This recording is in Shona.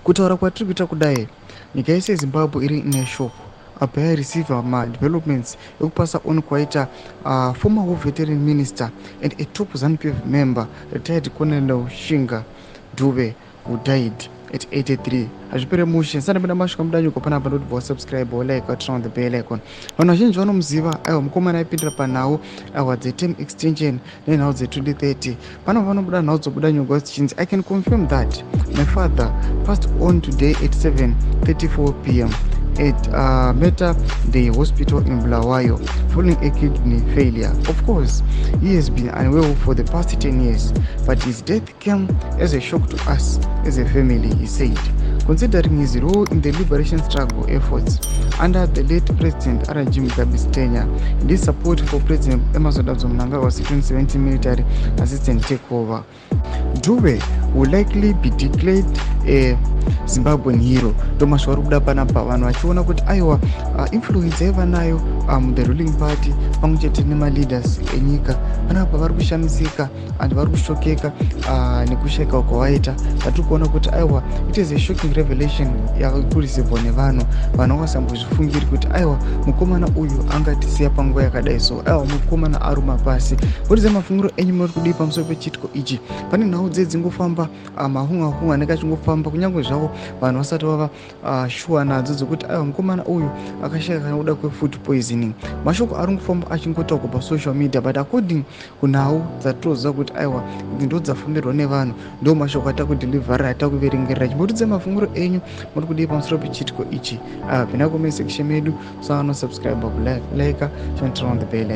Kutaura kwatiri kuita kudai, nyika yese yeZimbabwe iri in a shock apa yareceiva madevelopments ekupasa on kwaita former war veteran minister and a top ZANU-PF member retired Colonel Shinga Dube, who died at 83. Hazvipere mushe sanapinda masvika mudanyuko panapa ndoti bosubscribe like turn on the bell icon. Vanhu vazhinji vanomuziva aiwa mukomana aipindira panhau awa dzeterm extension nenhau dze2030. Pano vanobuda nhau dzobuda nyuko dzichinzi I can confirm that my father passed on today at 7:34 p.m. at Meta Day Hospital in Bulawayo following a kidney failure. Of course, he has been unwell for the past 10 years, but his death came as a shock to us as a family, he said. Considering his role in the liberation struggle efforts under the late President R.G. Mugabe's tenure and his support for President Emmerson Mnangagwa's 2017 military assistant takeover, Dube will likely be declared a Zimbabwean hero. Domashwaru kuda panapa vanhu vachiona kuti aiwa influence yavanayo the ruling party pamwechete nemaleaders enyika panapa vari kushamisika and vari kushokeka nekushayika kwavaita. Vatiri kuona kuti aiwa it is a shocking revelation yakakurisirwa nevanhu vasambozvifungiri kuti aiwa mukomana uyu angatisiya panguva yakadai so. Aiwa mukomana aruma pasi. Kuti mafungiro enyu muri kudii pamusoro pechitiko ichi? Pane nhau dzingofamba mahunga nekachingofamba kunyange zvavo vanhu vasati vava shuwa nadzo dzokuti aiwa mukomana uyu akashayika nekuda kwefood poisoning. Mashoko ari kufamba achingotaurwa pasocial media, but according kunhau dzatinoziva kuti aiwa idzi ndo dzafambirwa nevanhu, ndo mashoko atakudhilivhara atakuverengerera. Chimbotidze mafungiro enyu muri kudii pamusoro pechitiko ichi? Pinda comment section medu, so subscribe, like, turn on the bell.